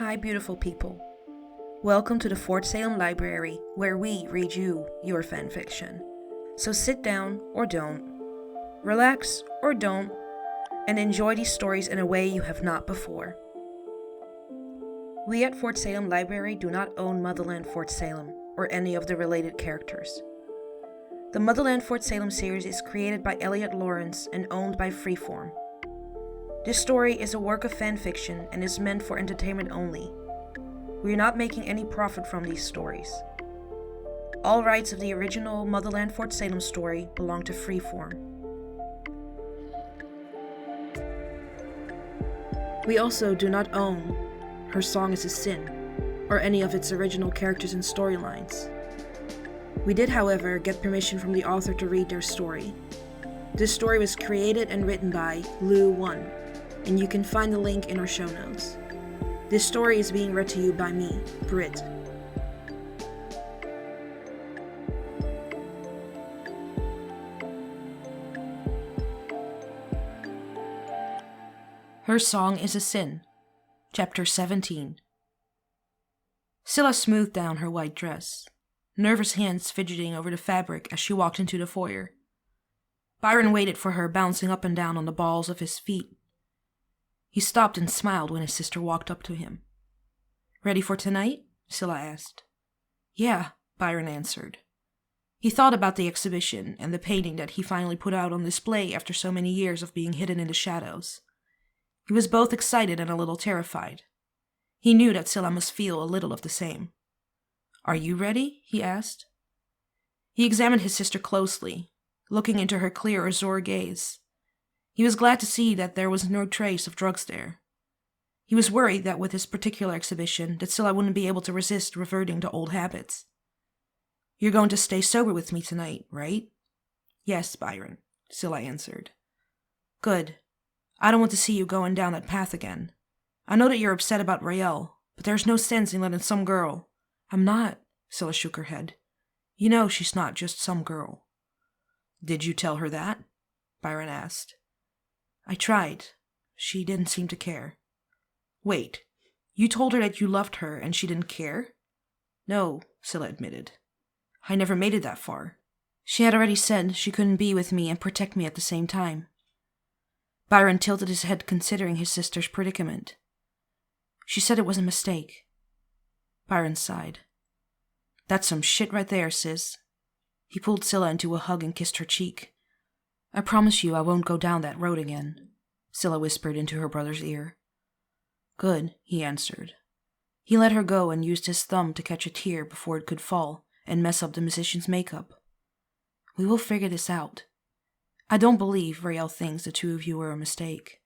Hi, beautiful people. Welcome to the Fort Salem Library, where we read you your fanfiction. So sit down or don't, relax or don't, and enjoy these stories in a way you have not before. We at Fort Salem Library do not own Motherland Fort Salem or any of the related characters. The Motherland Fort Salem series is created by Elliot Lawrence and owned by Freeform. This story is a work of fanfiction and is meant for entertainment only. We are not making any profit from these stories. All rights of the original Motherland Fort Salem story belong to Freeform. We also do not own Her Song is a Sin, or any of its original characters and storylines. We did, however, get permission from the author to read their story. This story was created and written by Lou1, and you can find the link in our show notes. This story is being read to you by me, Britt. Her Song is a Sin, Chapter 17. Scylla smoothed down her white dress, nervous hands fidgeting over the fabric as she walked into the foyer. Byron waited for her, bouncing up and down on the balls of his feet. He stopped and smiled when his sister walked up to him. "Ready for tonight?" Scylla asked. "Yeah," Byron answered. He thought about the exhibition and the painting that he finally put out on display after so many years of being hidden in the shadows. He was both excited and a little terrified. He knew that Scylla must feel a little of the same. "Are you ready?" he asked. He examined his sister closely, looking into her clear azure gaze. He was glad to see that there was no trace of drugs there. He was worried that with this particular exhibition, that Scylla wouldn't be able to resist reverting to old habits. "You're going to stay sober with me tonight, right?" "Yes, Byron," Scylla answered. "Good. I don't want to see you going down that path again. I know that you're upset about Raelle, but there's no sense in letting some girl—" "I'm not," Scylla shook her head. "You know she's not just some girl." "Did you tell her that?" Byron asked. "I tried. She didn't seem to care." "Wait, you told her that you loved her and she didn't care?" "No," Scylla admitted. "I never made it that far. She had already said she couldn't be with me and protect me at the same time." Byron tilted his head, considering his sister's predicament. "She said it was a mistake." Byron sighed. "That's some shit right there, sis." He pulled Scylla into a hug and kissed her cheek. "I promise you I won't go down that road again," Scylla whispered into her brother's ear. "Good," he answered. He let her go and used his thumb to catch a tear before it could fall and mess up the musician's makeup. "We will figure this out. I don't believe Raelle thinks the two of you were a mistake."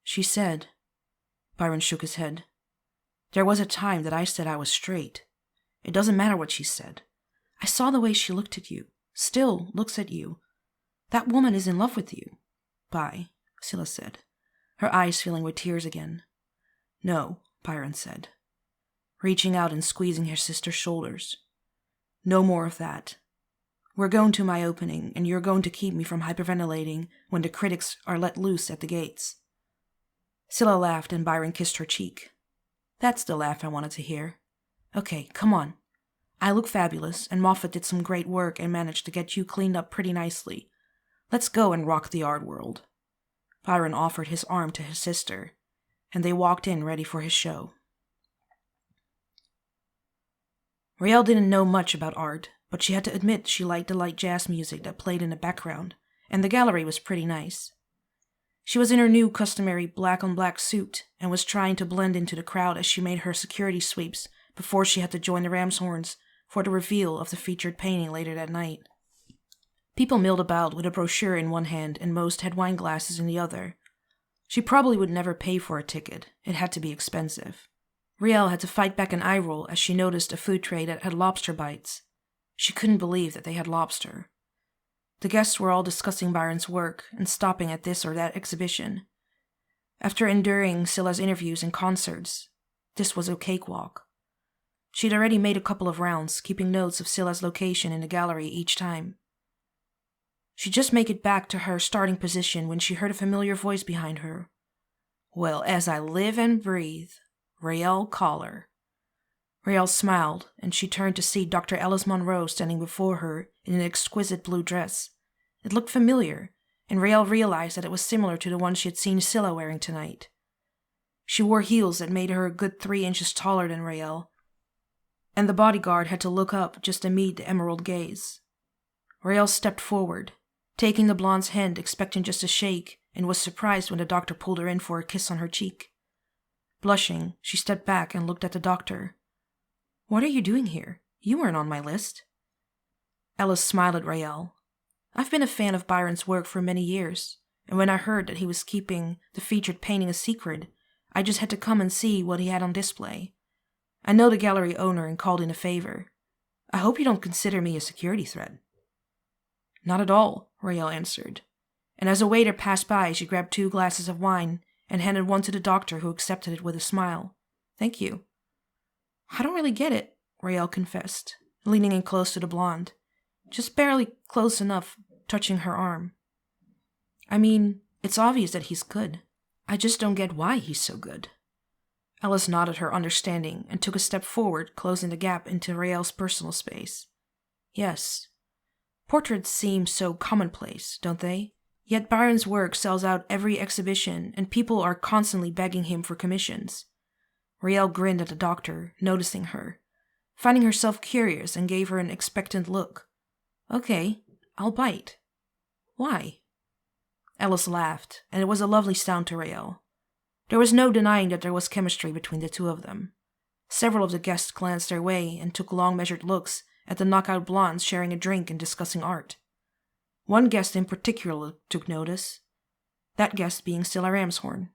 "She said—" Byron shook his head. "There was a time that I said I was straight. It doesn't matter what she said. I saw the way she looked at you, still looks at you. That woman is in love with you." "Bye," Scylla said, her eyes filling with tears again. "No," Byron said, reaching out and squeezing her sister's shoulders. "No more of that. We're going to my opening, and you're going to keep me from hyperventilating when the critics are let loose at the gates." Scylla laughed and Byron kissed her cheek. "That's the laugh I wanted to hear. Okay, come on. I look fabulous, and Moffat did some great work and managed to get you cleaned up pretty nicely. Let's go and rock the art world." Byron offered his arm to his sister, and they walked in ready for his show. Raelle didn't know much about art, but she had to admit she liked the light jazz music that played in the background, and the gallery was pretty nice. She was in her new customary black-on-black suit and was trying to blend into the crowd as she made her security sweeps before she had to join the Ram's Horns for the reveal of the featured painting later that night. People milled about with a brochure in one hand and most had wine glasses in the other. She probably would never pay for a ticket. It had to be expensive. Raelle had to fight back an eye roll as she noticed a food tray that had lobster bites. She couldn't believe that they had lobster. The guests were all discussing Byron's work and stopping at this or that exhibition. After enduring Scylla's interviews and concerts, this was a cakewalk. She'd already made a couple of rounds, keeping notes of Scylla's location in the gallery each time. She'd just make it back to her starting position when she heard a familiar voice behind her. "Well, as I live and breathe," Raelle Collar. Raelle smiled, and she turned to see Dr. Ellis Monroe standing before her in an exquisite blue dress. It looked familiar, and Raelle realized that it was similar to the one she had seen Scylla wearing tonight. She wore heels that made her a good 3 inches taller than Raelle, and the bodyguard had to look up just to meet the emerald gaze. Raelle stepped forward, taking the blonde's hand, expecting just a shake, and was surprised when the doctor pulled her in for a kiss on her cheek. Blushing, she stepped back and looked at the doctor. "What are you doing here? You weren't on my list." Ellis smiled at Raelle. "I've been a fan of Byron's work for many years, and when I heard that he was keeping the featured painting a secret, I just had to come and see what he had on display. I know the gallery owner and called in a favor. I hope you don't consider me a security threat." "Not at all," Raelle answered, and as a waiter passed by, she grabbed 2 glasses of wine and handed one to the doctor, who accepted it with a smile. "Thank you." "I don't really get it," Raelle confessed, leaning in close to the blonde. Just barely close enough, touching her arm. "I mean, it's obvious that he's good. I just don't get why he's so good." Ellis nodded her understanding and took a step forward, closing the gap into Raelle's personal space. "Yes. Portraits seem so commonplace, don't they? Yet Byron's work sells out every exhibition, and people are constantly begging him for commissions." Raelle grinned at the doctor, noticing her, finding herself curious, and gave her an expectant look. "Okay, I'll bite. Why?" Ellis laughed, and it was a lovely sound to Raelle. There was no denying that there was chemistry between the two of them. Several of the guests glanced their way and took long measured looks at the knockout blondes sharing a drink and discussing art. One guest in particular took notice, that guest being Scylla Ramshorn.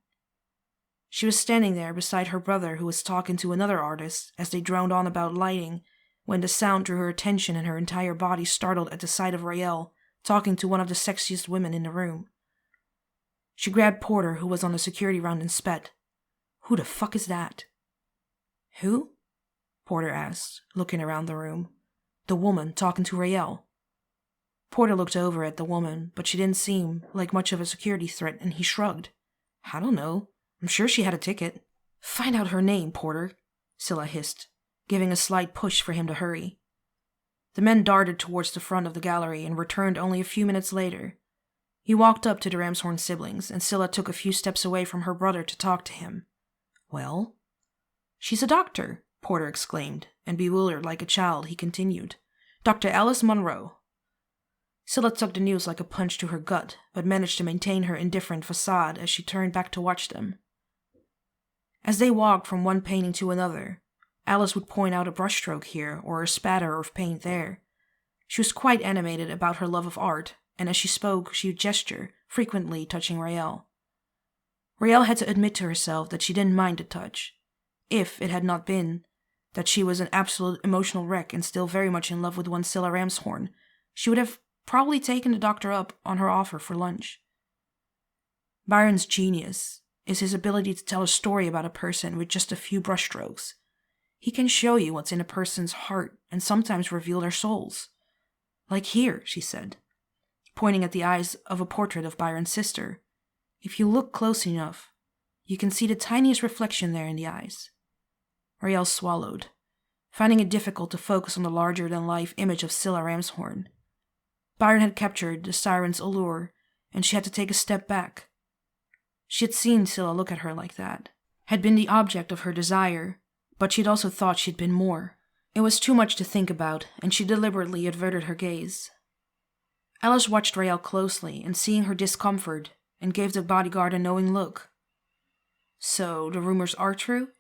She was standing there beside her brother, who was talking to another artist as they droned on about lighting, when the sound drew her attention and her entire body startled at the sight of Raelle talking to one of the sexiest women in the room. She grabbed Porter, who was on the security round, and spat. "Who the fuck is that?" "Who?" Porter asked, looking around the room. "The woman talking to Raelle." Porter looked over at the woman, but she didn't seem like much of a security threat, and he shrugged. "I don't know. I'm sure she had a ticket." "Find out her name, Porter," Scylla hissed, giving a slight push for him to hurry. The men darted towards the front of the gallery and returned only a few minutes later. He walked up to the Ramshorn siblings, and Scylla took a few steps away from her brother to talk to him. "Well?" "She's a doctor," Porter exclaimed, and bewildered like a child, he continued. "Dr. Alice Monroe." Scylla took the news like a punch to her gut, but managed to maintain her indifferent facade as she turned back to watch them. As they walked from one painting to another, Alice would point out a brushstroke here or a spatter of paint there. She was quite animated about her love of art, and as she spoke, she would gesture, frequently touching Raelle. Raelle had to admit to herself that she didn't mind the touch, if it had not been that she was an absolute emotional wreck and still very much in love with one Scylla Ramshorn. She would have probably taken the doctor up on her offer for lunch. Byron's genius is his ability to tell a story about a person with just a few brushstrokes. He can show you what's in a person's heart and sometimes reveal their souls. "Like here," she said, pointing at the eyes of a portrait of Byron's sister. "If you look close enough, you can see the tiniest reflection there in the eyes." Raelle swallowed, finding it difficult to focus on the larger-than-life image of Scylla Ramshorn. Byron had captured the siren's allure, and she had to take a step back. She had seen Scylla look at her like that, had been the object of her desire, but she'd also thought she'd been more. It was too much to think about, and she deliberately averted her gaze. Alice watched Raelle closely, and seeing her discomfort, and gave the bodyguard a knowing look. "So, the rumors are true?"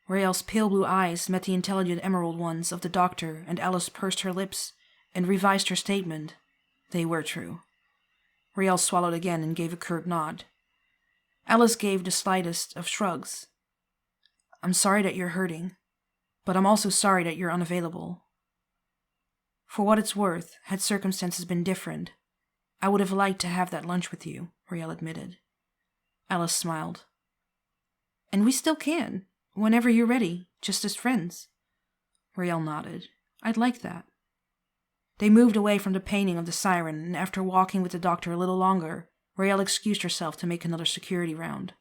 Raelle's pale blue eyes met the intelligent emerald ones of the doctor, and Alice pursed her lips and revised her statement. They were true. Raelle swallowed again and gave a curt nod. Alice gave the slightest of shrugs. "I'm sorry that you're hurting, but I'm also sorry that you're unavailable. For what it's worth, had circumstances been different, I would have liked to have that lunch with you," Raelle admitted. Alice smiled. "And we still can, whenever you're ready, just as friends." Raelle nodded. "I'd like that." They moved away from the painting of the siren, and after walking with the doctor a little longer, Raelle excused herself to make another security round.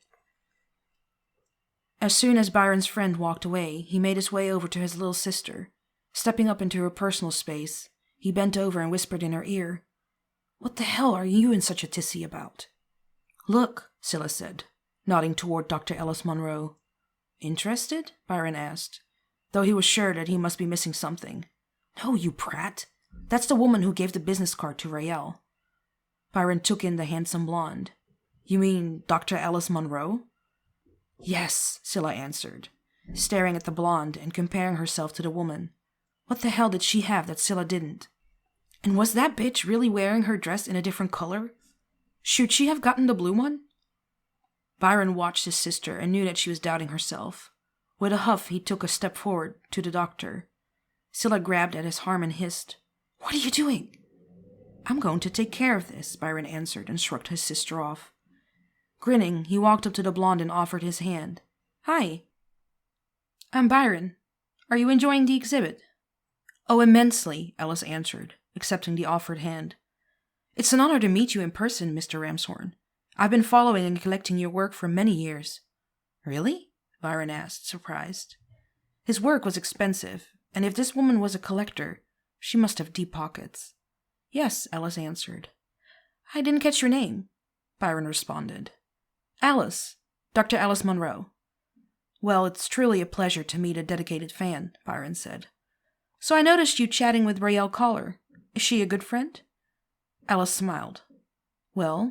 As soon as Byron's friend walked away, he made his way over to his little sister. Stepping up into her personal space, he bent over and whispered in her ear, "What the hell are you in such a tizzy about?" "Look," Scylla said, nodding toward Dr. Ellis Monroe. "Interested?" Byron asked, though he was sure that he must be missing something. "No, you prat. That's the woman who gave the business card to Rael." Byron took in the handsome blonde. "You mean Dr. Ellis Monroe?" "Yes," Scylla answered, staring at the blonde and comparing herself to the woman. What the hell did she have that Scylla didn't? And was that bitch really wearing her dress in a different color? Should she have gotten the blue one? Byron watched his sister and knew that she was doubting herself. With a huff, he took a step forward to the doctor. Scylla grabbed at his arm and hissed, "What are you doing?" "I'm going to take care of this," Byron answered and shrugged his sister off. Grinning, he walked up to the blonde and offered his hand. "Hi. I'm Byron. Are you enjoying the exhibit?" "Oh, immensely," Ellis answered, accepting the offered hand. "It's an honor to meet you in person, Mr. Ramshorn. I've been following and collecting your work for many years." "Really?" Byron asked, surprised. His work was expensive, and if this woman was a collector, she must have deep pockets. "Yes," Ellis answered. "I didn't catch your name," Byron responded. "Alice. Dr. Alice Monroe." "Well, it's truly a pleasure to meet a dedicated fan," Byron said. "So I noticed you chatting with Rael Collar. Is she a good friend?" Alice smiled. "Well,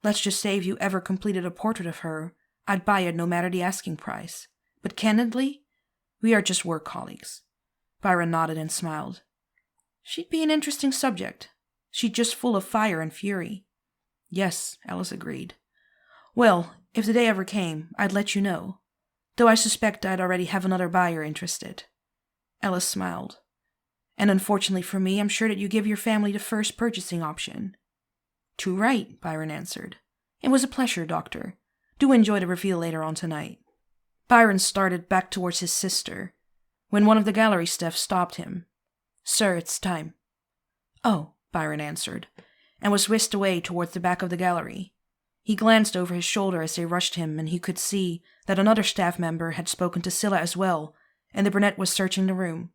let's just say if you ever completed a portrait of her, I'd buy it no matter the asking price. But candidly, we are just work colleagues." Byron nodded and smiled. "She'd be an interesting subject. She's just full of fire and fury." "Yes," Alice agreed. "Well, if the day ever came, I'd let you know. Though I suspect I'd already have another buyer interested." Alice smiled. "And unfortunately for me, I'm sure that you give your family the first purchasing option." "Too right," Byron answered. "It was a pleasure, Doctor. Do enjoy the reveal later on tonight." Byron started back towards his sister, when one of the gallery staff stopped him. "Sir, it's time." "Oh," Byron answered, and was whisked away towards the back of the gallery. He glanced over his shoulder as they rushed him, and he could see that another staff member had spoken to Scylla as well, and the brunette was searching the room.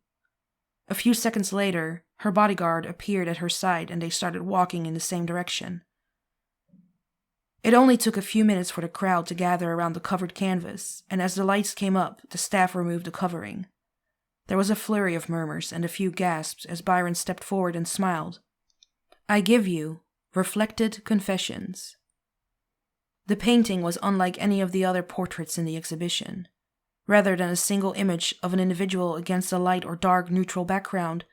A few seconds later, her bodyguard appeared at her side and they started walking in the same direction. It only took a few minutes for the crowd to gather around the covered canvas, and as the lights came up, the staff removed the covering. There was a flurry of murmurs and a few gasps as Byron stepped forward and smiled. "I give you Reflected Confessions." The painting was unlike any of the other portraits in the exhibition. Rather than a single image of an individual against a light or dark neutral background,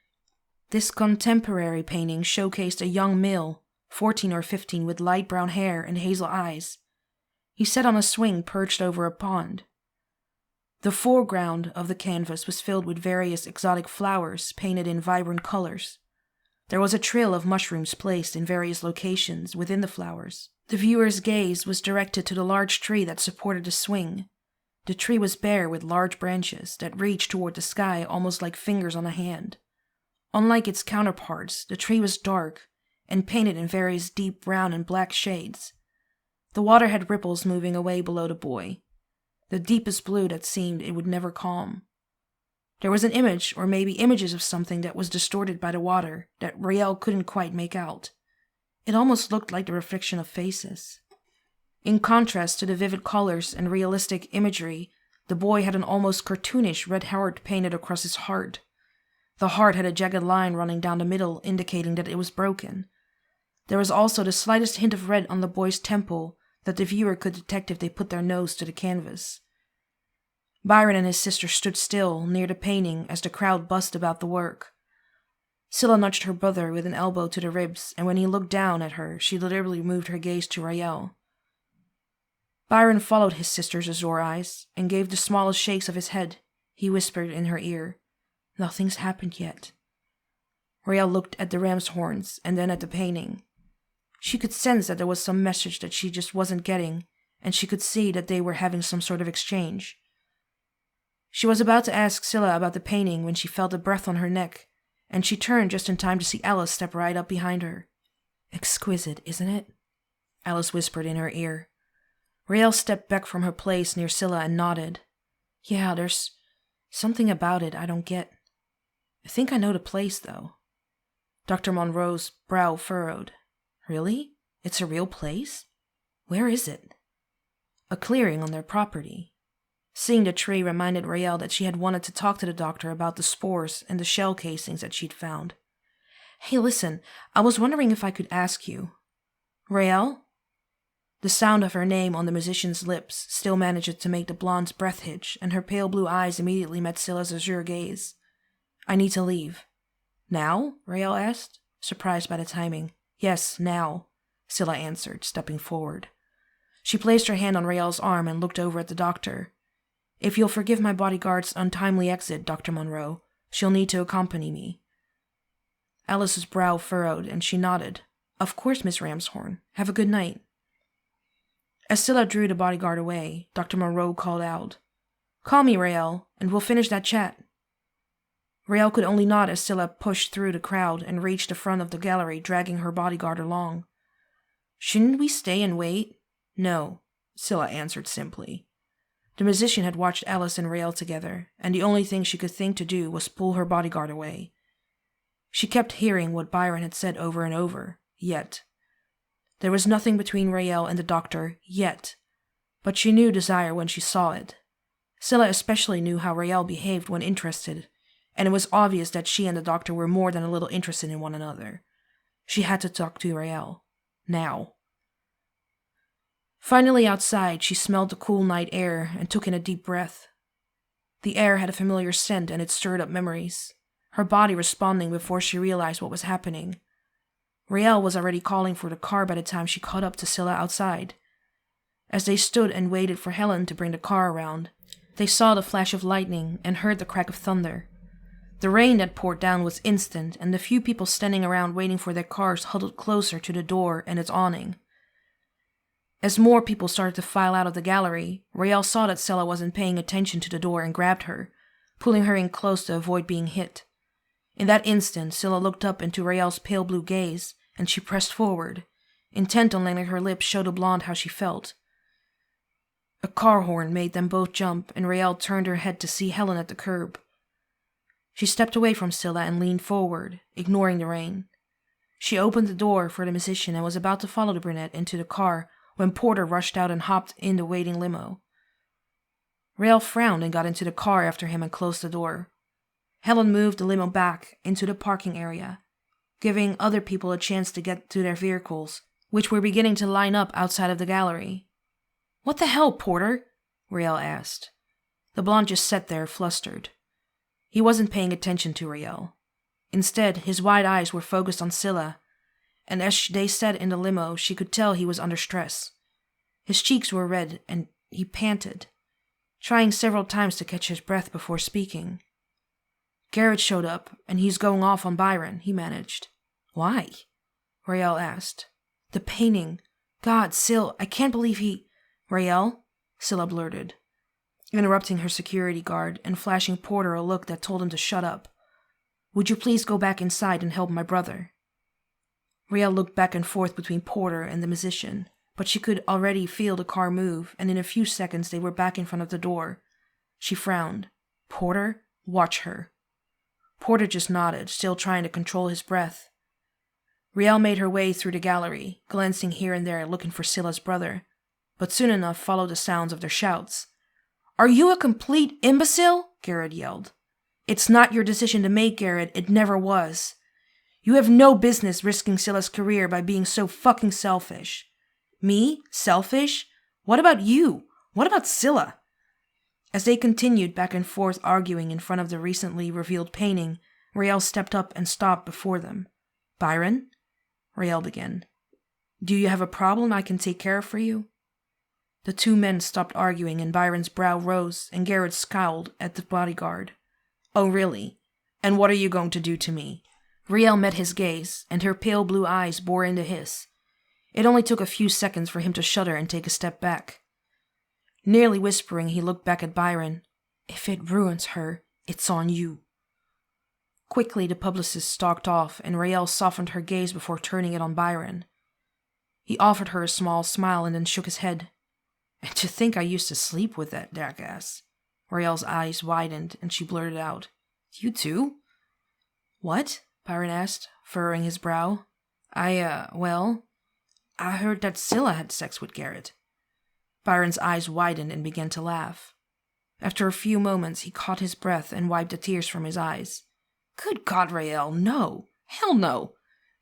this contemporary painting showcased a young male, 14 or 15, with light brown hair and hazel eyes. He sat on a swing perched over a pond. The foreground of the canvas was filled with various exotic flowers painted in vibrant colors. There was a trail of mushrooms placed in various locations within the flowers. The viewer's gaze was directed to the large tree that supported the swing. The tree was bare with large branches that reached toward the sky almost like fingers on a hand. Unlike its counterparts, the tree was dark and painted in various deep brown and black shades. The water had ripples moving away below the boy, the deepest blue that seemed it would never calm. There was an image, or maybe images of something that was distorted by the water that Rael couldn't quite make out. It almost looked like the reflection of faces. In contrast to the vivid colors and realistic imagery, the boy had an almost cartoonish red heart painted across his heart. The heart had a jagged line running down the middle, indicating that it was broken. There was also the slightest hint of red on the boy's temple that the viewer could detect if they put their nose to the canvas. Byron and his sister stood still near the painting as the crowd buzzed about the work. Scylla nudged her brother with an elbow to the ribs, and when he looked down at her, she deliberately moved her gaze to Rael. Byron followed his sister's azure eyes and gave the smallest shakes of his head. He whispered in her ear, "Nothing's happened yet." Rael looked at the ram's horns and then at the painting. She could sense that there was some message that she just wasn't getting, and she could see that they were having some sort of exchange. She was about to ask Scylla about the painting when she felt a breath on her neck, and she turned just in time to see Alice step right up behind her. "Exquisite, isn't it?" Alice whispered in her ear. Rael stepped back from her place near Scylla and nodded, Yeah, there's something about it I don't get. I think I know the place, though. Dr. Monroe's brow furrowed. Really? It's a real place? Where is it? A clearing on their property. Seeing the tree reminded Raelle that she had wanted to talk to the doctor about the spores and the shell casings that she'd found. Hey, listen, I was wondering if I could ask you. Raelle? The sound of her name on the musician's lips still managed to make the blonde's breath hitch, and her pale blue eyes immediately met Scylla's azure gaze. I need to leave. Now? Raelle asked, surprised by the timing. Yes, now, Scylla answered, stepping forward. She placed her hand on Raelle's arm and looked over at the doctor. If you'll forgive my bodyguard's untimely exit, Dr. Monroe, she'll need to accompany me. Alice's brow furrowed, and she nodded. Of course, Miss Ramshorn. Have a good night. As Scylla drew the bodyguard away, Dr. Monroe called out, Call me, Raelle, and we'll finish that chat. Raelle could only nod as Scylla pushed through the crowd and reached the front of the gallery, dragging her bodyguard along. Shouldn't we stay and wait? No, Scylla answered simply. The musician had watched Alice and Raelle together, and the only thing she could think to do was pull her bodyguard away. She kept hearing what Byron had said over and over, yet. There was nothing between Raelle and the doctor, yet. But she knew desire when she saw it. Scylla especially knew how Raelle behaved when interested, and it was obvious that she and the doctor were more than a little interested in one another. She had to talk to Raelle. Now. Finally outside, she smelled the cool night air and took in a deep breath. The air had a familiar scent and it stirred up memories, her body responding before she realized what was happening. Raelle was already calling for the car by the time she caught up to Scylla outside. As they stood and waited for Helen to bring the car around, they saw the flash of lightning and heard the crack of thunder. The rain that poured down was instant, and the few people standing around waiting for their cars huddled closer to the door and its awning. As more people started to file out of the gallery, Raelle saw that Scylla wasn't paying attention to the door and grabbed her, pulling her in close to avoid being hit. In that instant, Scylla looked up into Raelle's pale blue gaze, and she pressed forward, intent on letting her lips show the blonde how she felt. A car horn made them both jump, and Raelle turned her head to see Helen at the curb. She stepped away from Scylla and leaned forward, ignoring the rain. She opened the door for the musician and was about to follow the brunette into the car when Porter rushed out and hopped in the waiting limo. Raelle frowned and got into the car after him and closed the door. Helen moved the limo back into the parking area, giving other people a chance to get to their vehicles, which were beginning to line up outside of the gallery. "What the hell, Porter?" Raelle asked. The blonde just sat there, flustered. He wasn't paying attention to Raelle. Instead, his wide eyes were focused on Scylla, and as they sat in the limo, she could tell he was under stress. His cheeks were red, and he panted, trying several times to catch his breath before speaking. "Garrett showed up, and he's going off on Byron," he managed. "Why?" Raelle asked. "The painting. God, Syl, I can't believe he—" "Raelle?" Scylla blurted, interrupting her security guard and flashing Porter a look that told him to shut up. "Would you please go back inside and help my brother?" Raelle looked back and forth between Porter and the musician, but she could already feel the car move, and in a few seconds they were back in front of the door. She frowned. "Porter, watch her." Porter just nodded, still trying to control his breath. Raelle made her way through the gallery, glancing here and there looking for Scylla's brother, but soon enough followed the sounds of their shouts. "Are you a complete imbecile?" Garrett yelled. "It's not your decision to make, Garrett. It never was. You have no business risking Scylla's career by being so fucking selfish." "Me? Selfish? What about you? What about Scylla?" As they continued back and forth arguing in front of the recently revealed painting, Raelle stepped up and stopped before them. "Byron?" Raelle began. "Do you have a problem I can take care of for you?" The two men stopped arguing, and Byron's brow rose, and Garrett scowled at the bodyguard. "Oh, really? And what are you going to do to me?" Raelle met his gaze, and her pale blue eyes bore into his. It only took a few seconds for him to shudder and take a step back. Nearly whispering, he looked back at Byron. "If it ruins her, it's on you." Quickly, the publicist stalked off, and Raelle softened her gaze before turning it on Byron. He offered her a small smile and then shook his head. "And to think I used to sleep with that jackass." Rael's eyes widened, and she blurted out, "You too?" "What?" Byron asked, furrowing his brow. I heard that Scylla had sex with Garrett." Byron's eyes widened and began to laugh. After a few moments, he caught his breath and wiped the tears from his eyes. "Good God, Rael, no! Hell no!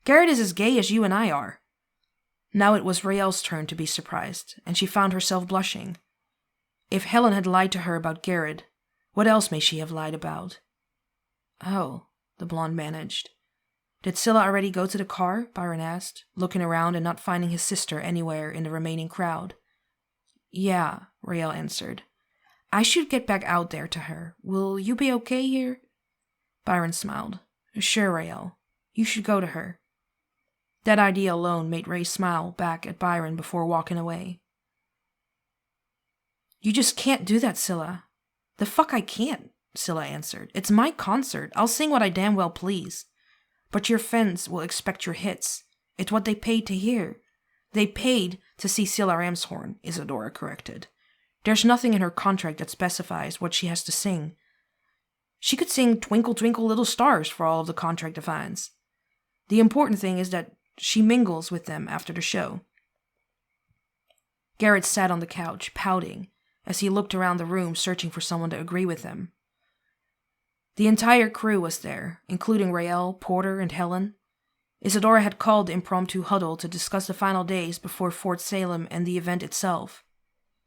Garrett is as gay as you and I are." Now it was Rael's turn to be surprised, and she found herself blushing. If Helen had lied to her about Garrett, what else may she have lied about? "Oh," the blonde managed. "Did Scylla already go to the car?" Byron asked, looking around and not finding his sister anywhere in the remaining crowd. "Yeah," Rael answered. "I should get back out there to her. Will you be okay here?" Byron smiled. "Sure, Rael. You should go to her." That idea alone made Ray smile back at Byron before walking away. "You just can't do that, Scylla." "The fuck I can't," Scylla answered. "It's my concert. I'll sing what I damn well please. But your fans will expect your hits. It's what they paid to hear." "They paid to see Scylla Ramshorn," Isadora corrected. "There's nothing in her contract that specifies what she has to sing. She could sing Twinkle Twinkle Little Stars for all of the contract defines. The important thing is that she mingles with them after the show." Garrett sat on the couch, pouting, as he looked around the room searching for someone to agree with him. The entire crew was there, including Rael, Porter, and Helen. Isadora had called the impromptu huddle to discuss the final days before Fort Salem and the event itself.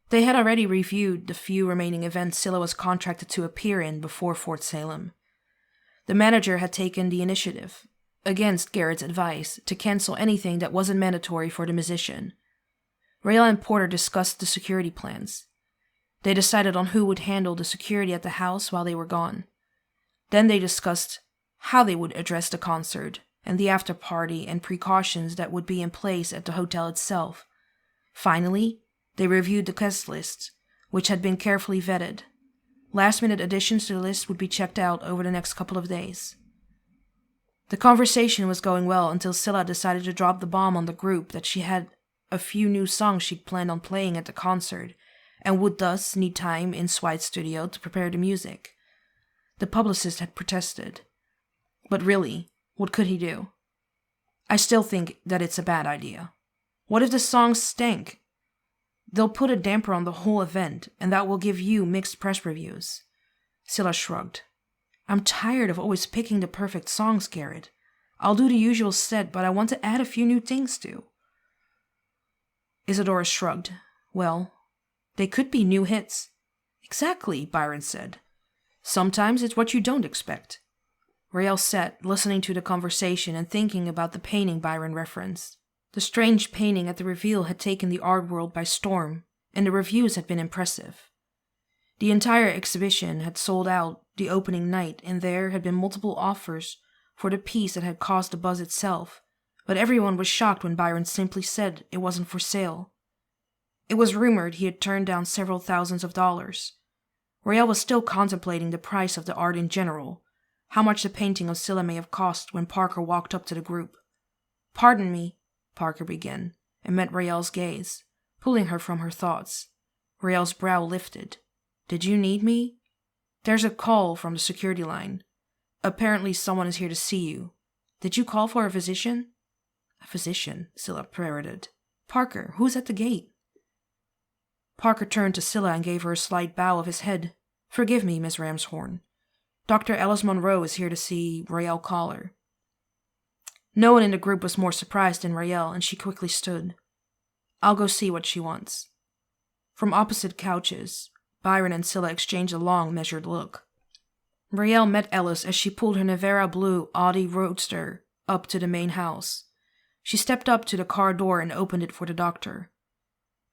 They had already reviewed the few remaining events Scylla was contracted to appear in before Fort Salem. The manager had taken the initiative, against Garrett's advice, to cancel anything that wasn't mandatory for the musician. Rael and Porter discussed the security plans. They decided on who would handle the security at the house while they were gone. Then they discussed how they would address the concert and the after-party and precautions that would be in place at the hotel itself. Finally, they reviewed the guest list, which had been carefully vetted. Last-minute additions to the list would be checked out over the next couple of days. The conversation was going well until Scylla decided to drop the bomb on the group that she had a few new songs she'd planned on playing at the concert, and would thus need time in Swide's studio to prepare the music. The publicist had protested. But really, what could he do? "I still think that it's a bad idea. What if the songs stink? They'll put a damper on the whole event, and that will give you mixed press reviews." Scylla shrugged. "I'm tired of always picking the perfect songs, Garrett. I'll do the usual set, but I want to add a few new things too." Isadora shrugged. "Well, they could be new hits." "Exactly," Byron said. "Sometimes it's what you don't expect." Rael sat, listening to the conversation and thinking about the painting Byron referenced. The strange painting at the reveal had taken the art world by storm, and the reviews had been impressive. The entire exhibition had sold out the opening night, and there had been multiple offers for the piece that had caused the buzz itself, but everyone was shocked when Byron simply said it wasn't for sale. It was rumored he had turned down several thousands of dollars. Rael was still contemplating the price of the art in general, how much the painting of Scylla may have cost when Parker walked up to the group. "Pardon me," Parker began, and met Rael's gaze, pulling her from her thoughts. Rael's brow lifted. "Did you need me?" "There's a call from the security line. Apparently someone is here to see you. Did you call for a physician?" "A physician," Scylla parroted. "Parker, who's at the gate?" Parker turned to Scylla and gave her a slight bow of his head. "Forgive me, Miss Ramshorn. Dr. Alice Monroe is here to see Rael Collar." No one in the group was more surprised than Rael, and she quickly stood. "I'll go see what she wants." From opposite couches, Byron and Scylla exchanged a long, measured look. Rael met Alice as she pulled her Nevera blue Audi Roadster up to the main house. She stepped up to the car door and opened it for the doctor.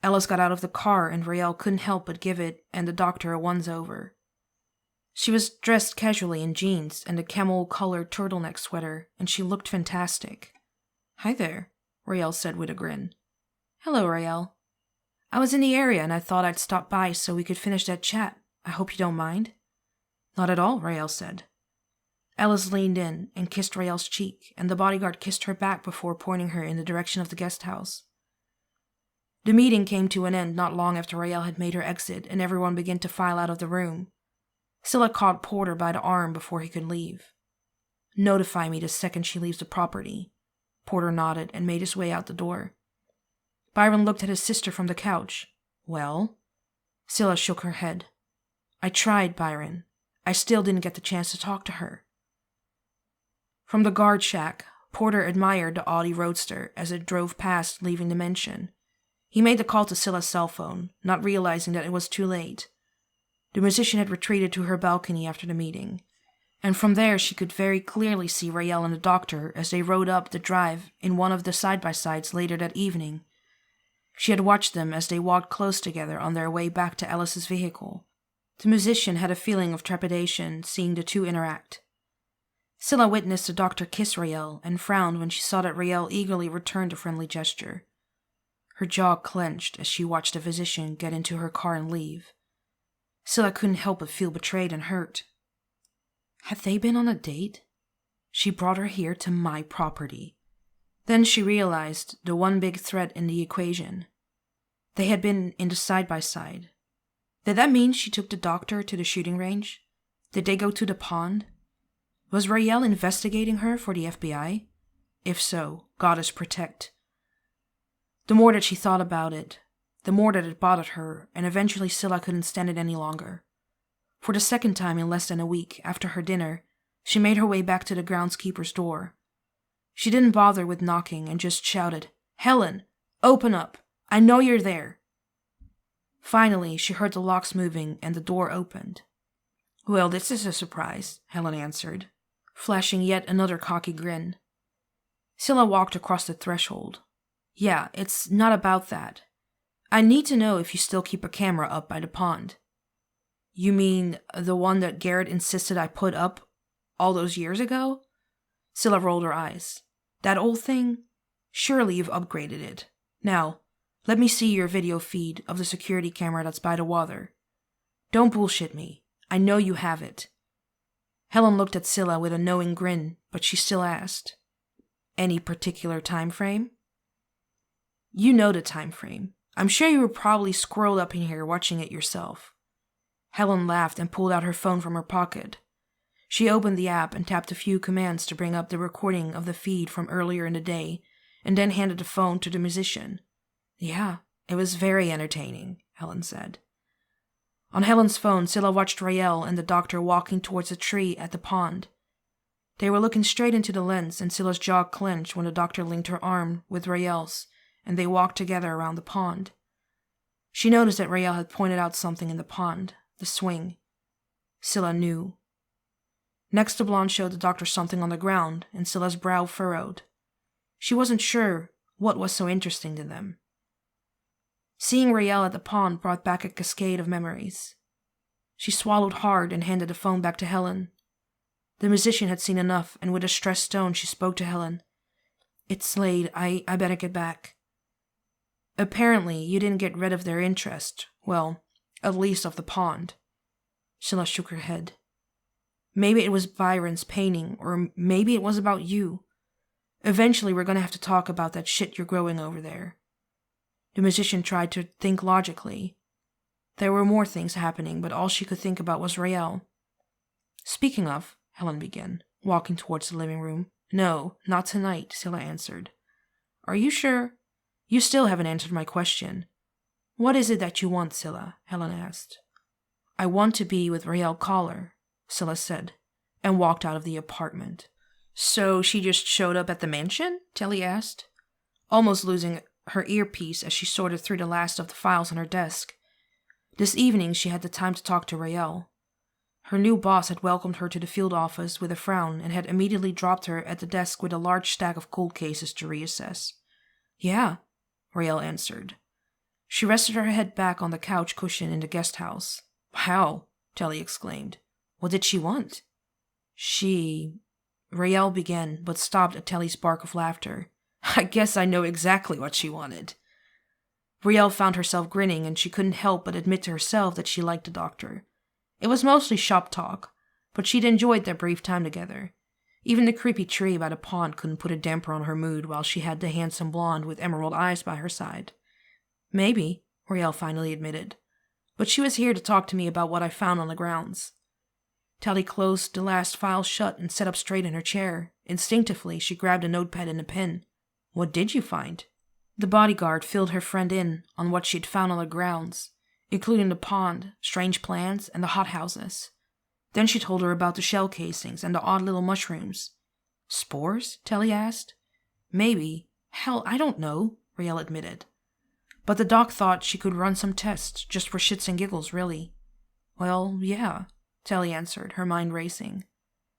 Alice got out of the car, and Rael couldn't help but give it and the doctor a once-over. She was dressed casually in jeans and a camel-colored turtleneck sweater, and she looked fantastic. "Hi there," Rael said with a grin. "Hello, Rael. I was in the area and I thought I'd stop by so we could finish that chat. I hope you don't mind." "Not at all," Rael said. Alice leaned in and kissed Rael's cheek, and the bodyguard kissed her back before pointing her in the direction of the guest house. The meeting came to an end not long after Rael had made her exit, and everyone began to file out of the room. Scylla caught Porter by the arm before he could leave. "Notify me the second she leaves the property." Porter nodded and made his way out the door. Byron looked at his sister from the couch. "Well?" Scylla shook her head. "I tried, Byron. I still didn't get the chance to talk to her." From the guard shack, Porter admired the Audi Roadster as it drove past, leaving the mansion. He made the call to Scylla's cell phone, not realizing that it was too late. The musician had retreated to her balcony after the meeting, and from there she could very clearly see Rael and the doctor as they rode up the drive in one of the side-by-sides later that evening. She had watched them as they walked close together on their way back to Alice's vehicle. The musician had a feeling of trepidation seeing the two interact. Scylla witnessed the doctor kiss Rael and frowned when she saw that Rael eagerly returned the friendly gesture. Her jaw clenched as she watched the physician get into her car and leave. Scylla couldn't help but feel betrayed and hurt. Had they been on a date? She brought her here to my property. Then she realized the one big threat in the equation. They had been in the side-by-side. Did that mean she took the doctor to the shooting range? Did they go to the pond? Was Rael investigating her for the FBI? If so, Goddess protect. The more that she thought about it, the more that it bothered her, and eventually Scylla couldn't stand it any longer. For the second time in less than a week, after her dinner, she made her way back to the groundskeeper's door. She didn't bother with knocking and just shouted, "Helen, open up! I know you're there!" Finally, she heard the locks moving and the door opened. "Well, this is a surprise," Helen answered, flashing yet another cocky grin. Scylla walked across the threshold. "Yeah, it's not about that. I need to know if you still keep a camera up by the pond." "You mean the one that Garrett insisted I put up all those years ago?" Scylla rolled her eyes. "That old thing? Surely you've upgraded it. Now, let me see your video feed of the security camera that's by the water. Don't bullshit me. I know you have it." Helen looked at Scylla with a knowing grin, but she still asked, "Any particular time frame?" "You know the time frame. I'm sure you were probably squirreled up in here watching it yourself." Helen laughed and pulled out her phone from her pocket. She opened the app and tapped a few commands to bring up the recording of the feed from earlier in the day, and then handed the phone to the musician. "Yeah, it was very entertaining," Helen said. On Helen's phone, Scylla watched Rael and the doctor walking towards a tree at the pond. They were looking straight into the lens, and Scylla's jaw clenched when the doctor linked her arm with Rael's, and they walked together around the pond. She noticed that Rael had pointed out something in the pond, the swing. Scylla knew. Next, the blonde showed the doctor something on the ground, and Scylla's brow furrowed. She wasn't sure what was so interesting to them. Seeing Rael at the pond brought back a cascade of memories. She swallowed hard and handed the phone back to Helen. The musician had seen enough, and with a stressed tone she spoke to Helen. "It's Slade. I better get back." "Apparently, you didn't get rid of their interest. Well, at least of the pond." Scylla shook her head. "Maybe it was Byron's painting, or maybe it was about you. Eventually, we're going to have to talk about that shit you're growing over there." The musician tried to think logically. There were more things happening, but all she could think about was Rael. "Speaking of," Helen began, walking towards the living room. "No, not tonight," Scylla answered. "Are you sure? You still haven't answered my question." "What is it that you want, Scylla?" Helen asked. "I want to be with Rael Collar," Scylla said, and walked out of the apartment. "So she just showed up at the mansion?" Telly asked, almost losing her earpiece as she sorted through the last of the files on her desk. This evening she had the time to talk to Rael. Her new boss had welcomed her to the field office with a frown and had immediately dropped her at the desk with a large stack of cold cases to reassess. "Yeah," Rael answered. She rested her head back on the couch cushion in the guest house. "Wow," Telly exclaimed. "What did she want?" Rael began, but stopped at Telly's bark of laughter. "I guess I know exactly what she wanted." Rael found herself grinning, and she couldn't help but admit to herself that she liked the doctor. It was mostly shop talk, but she'd enjoyed their brief time together. Even the creepy tree by the pond couldn't put a damper on her mood while she had the handsome blonde with emerald eyes by her side. "Maybe," Rael finally admitted, "but she was here to talk to me about what I found on the grounds." Tally closed the last file shut and sat up straight in her chair. Instinctively, she grabbed a notepad and a pen. What did you find? The bodyguard filled her friend in on what she'd found on the grounds, including the pond, strange plants, and the hothouses. Then she told her about the shell casings and the odd little mushrooms. Spores? Tally asked. Maybe. Hell, I don't know, Riel admitted. But the doc thought she could run some tests, just for shits and giggles, really. Well, yeah, Tally answered, her mind racing.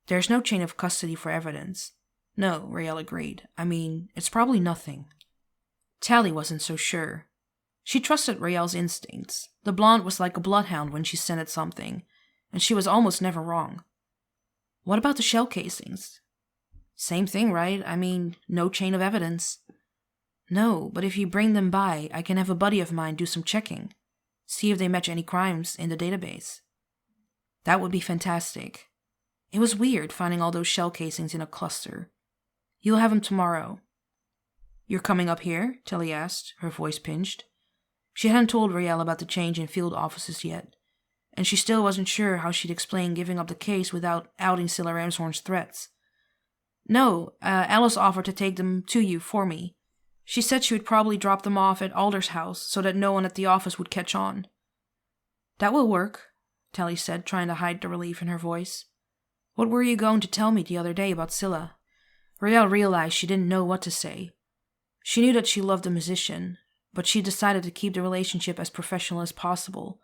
There's no chain of custody for evidence. No, Riel agreed. I mean, it's probably nothing. Tally wasn't so sure. She trusted Riel's instincts. The blonde was like a bloodhound when she scented something, and she was almost never wrong. What about the shell casings? Same thing, right? I mean, no chain of evidence. No, but if you bring them by, I can have a buddy of mine do some checking. See if they match any crimes in the database. That would be fantastic. It was weird finding all those shell casings in a cluster. You'll have them tomorrow. You're coming up here? Tally asked, her voice pinched. She hadn't told Riel about the change in field offices yet, and she still wasn't sure how she'd explain giving up the case without outing Scylla Ramshorn's threats. No, Alice offered to take them to you for me. She said she would probably drop them off at Alder's house so that no one at the office would catch on. That will work, Tally said, trying to hide the relief in her voice. What were you going to tell me the other day about Scylla? Riel realized she didn't know what to say. She knew that she loved the musician, but she decided to keep the relationship as professional as possible.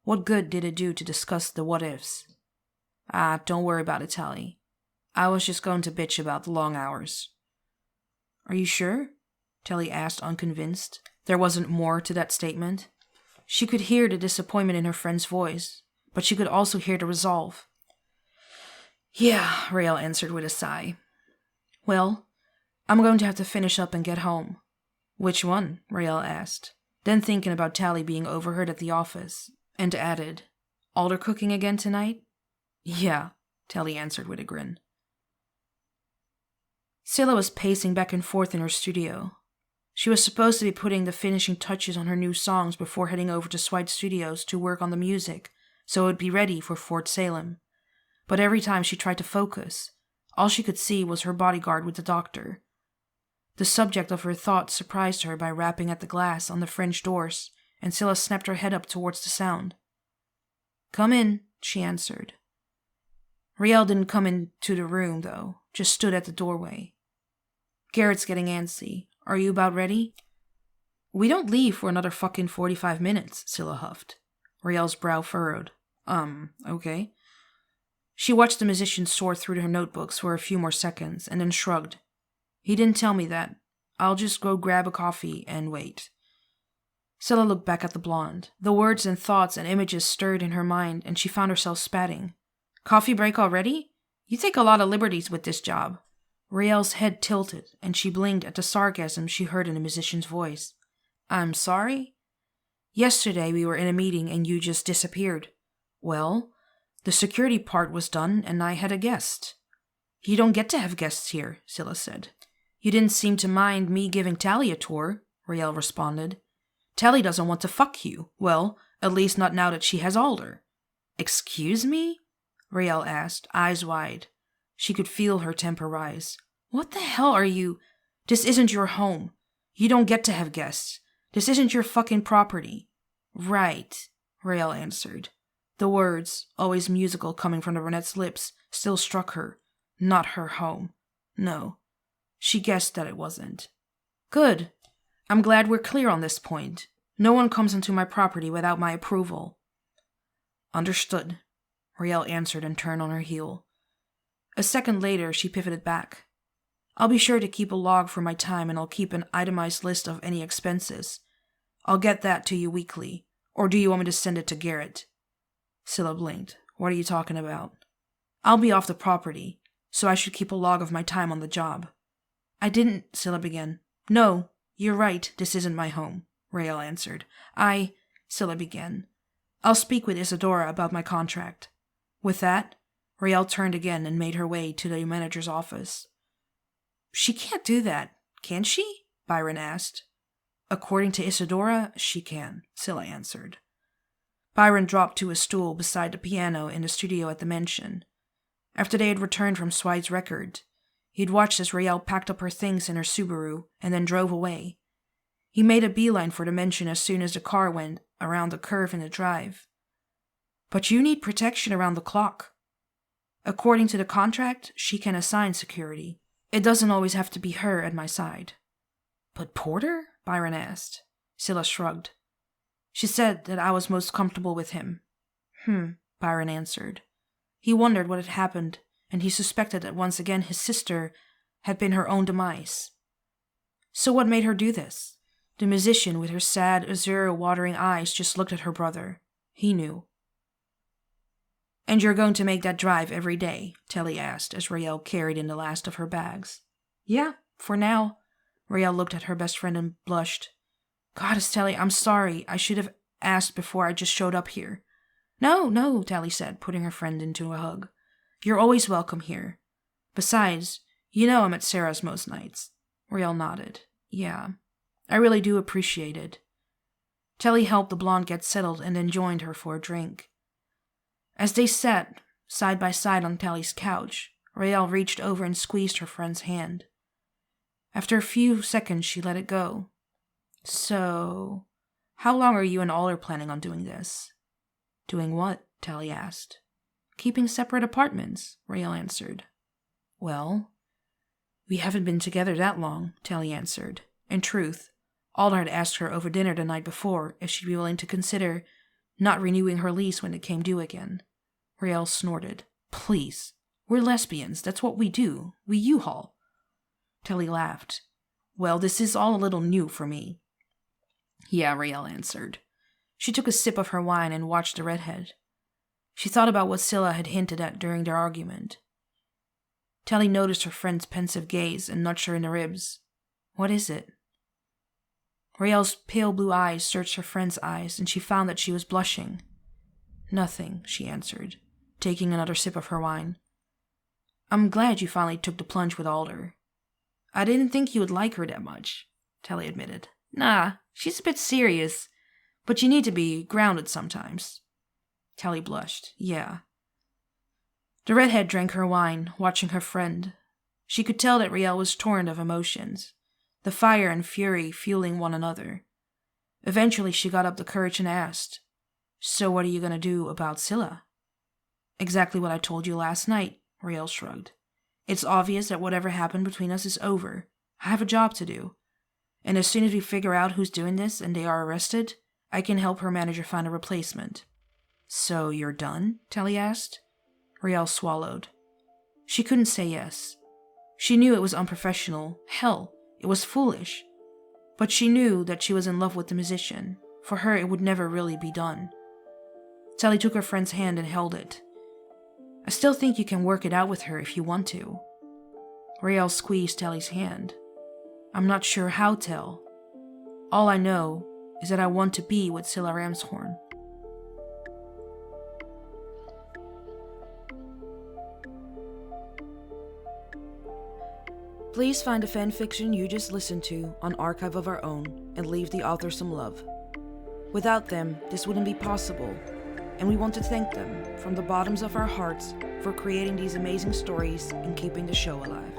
What good did it do to discuss the what-ifs? Don't worry about it, Tally. I was just going to bitch about the long hours. Are you sure? Tally asked, unconvinced. There wasn't more to that statement. She could hear the disappointment in her friend's voice, but she could also hear the resolve. Yeah, Riel answered with a sigh. Well, I'm going to have to finish up and get home. Which one? Riel asked, then thinking about Tally being overheard at the office, and added, Alder cooking again tonight? Yeah, Tally answered with a grin. Scylla was pacing back and forth in her studio. She was supposed to be putting the finishing touches on her new songs before heading over to Swite Studios to work on the music, so it would be ready for Fort Salem. But every time she tried to focus, all she could see was her bodyguard with the doctor. The subject of her thoughts surprised her by rapping at the glass on the French doors, and Scylla snapped her head up towards the sound. Come in, she answered. Riel didn't come into the room, though, just stood at the doorway. Garrett's getting antsy. Are you about ready? We don't leave for another fucking 45 minutes, Scylla huffed. Riel's brow furrowed. Okay. She watched the musician sort through her notebooks for a few more seconds, and then shrugged. He didn't tell me that. I'll just go grab a coffee and wait. Scylla looked back at the blonde. The words and thoughts and images stirred in her mind, and she found herself spatting. Coffee break already? You take a lot of liberties with this job. Riel's head tilted, and she blinked at the sarcasm she heard in the musician's voice. I'm sorry? Yesterday we were in a meeting and you just disappeared. Well, the security part was done and I had a guest. You don't get to have guests here, Scylla said. You didn't seem to mind me giving Tally a tour, Riel responded. Tally doesn't want to fuck you. Well, at least not now that she has Alder. Excuse me? Riel asked, eyes wide. She could feel her temper rise. What the hell are you? This isn't your home. You don't get to have guests. This isn't your fucking property. Right, Riel answered. The words, always musical coming from the brunette's lips, still struck her. Not her home. No. She guessed that it wasn't. Good. I'm glad we're clear on this point. No one comes into my property without my approval. Understood, Riel answered and turned on her heel. A second later, she pivoted back. I'll be sure to keep a log for my time and I'll keep an itemized list of any expenses. I'll get that to you weekly. Or do you want me to send it to Garrett? Scylla blinked. What are you talking about? I'll be off the property, so I should keep a log of my time on the job. I didn't, Scylla began. No, you're right, this isn't my home, Riel answered. Scylla began. I'll speak with Isadora about my contract. With that, Riel turned again and made her way to the manager's office. She can't do that, can she? Byron asked. According to Isadora, she can, Scylla answered. Byron dropped to a stool beside the piano in the studio at the mansion. After they had returned from Swide's record, he'd watched as Raelle packed up her things in her Subaru and then drove away. He made a beeline for the mansion as soon as the car went around the curve in the drive. But you need protection around the clock. According to the contract, she can assign security. It doesn't always have to be her at my side. But Porter? Byron asked. Scylla shrugged. She said that I was most comfortable with him. Byron answered. He wondered what had happened, and he suspected that once again his sister had been her own demise. So what made her do this? The musician with her sad, azure-watering eyes just looked at her brother. He knew. And you're going to make that drive every day? Telly asked as Raelle carried in the last of her bags. Yeah, for now. Raelle looked at her best friend and blushed. Goddess, Telly, I'm sorry. I should have asked before I just showed up here. No, Telly said, putting her friend into a hug. You're always welcome here. Besides, you know I'm at Sarah's most nights. Raelle nodded. Yeah, I really do appreciate it. Telly helped the blonde get settled and then joined her for a drink. As they sat side by side on Telly's couch, Raelle reached over and squeezed her friend's hand. After a few seconds, she let it go. So, how long are you and Aller planning on doing this? Doing what? Telly asked. Keeping separate apartments, Raelle answered. Well, we haven't been together that long, Telly answered. In truth, Aller had asked her over dinner the night before if she'd be willing to consider not renewing her lease when it came due again. Raelle snorted. Please, we're lesbians, that's what we do. We U-Haul. Telly laughed. Well, this is all a little new for me. Yeah, Raelle answered. She took a sip of her wine and watched the redhead. She thought about what Scylla had hinted at during their argument. Telly noticed her friend's pensive gaze and nudged her in the ribs. What is it? Raelle's pale blue eyes searched her friend's eyes, and she found that she was blushing. Nothing, she answered, taking another sip of her wine. I'm glad you finally took the plunge with Alder. I didn't think you would like her that much, Telly admitted. Nah, she's a bit serious, but you need to be grounded sometimes. Telly blushed. Yeah. The redhead drank her wine, watching her friend. She could tell that Raelle was torn of emotions, the fire and fury fueling one another. Eventually she got up the courage and asked, So what are you going to do about Scylla? Exactly what I told you last night, Raelle shrugged. It's obvious that whatever happened between us is over. I have a job to do. And as soon as we figure out who's doing this and they are arrested, I can help her manager find a replacement. So you're done? Telly asked. Raelle swallowed. She couldn't say yes. She knew it was unprofessional. Hell, it was foolish. But she knew that she was in love with the musician. For her, it would never really be done. Telly took her friend's hand and held it. I still think you can work it out with her if you want to. Raelle squeezed Telly's hand. I'm not sure how, Tell. All I know is that I want to be with Scylla Ramshorn. Please find the fanfiction you just listened to on Archive of Our Own and leave the author some love. Without them, this wouldn't be possible, and we want to thank them from the bottoms of our hearts for creating these amazing stories and keeping the show alive.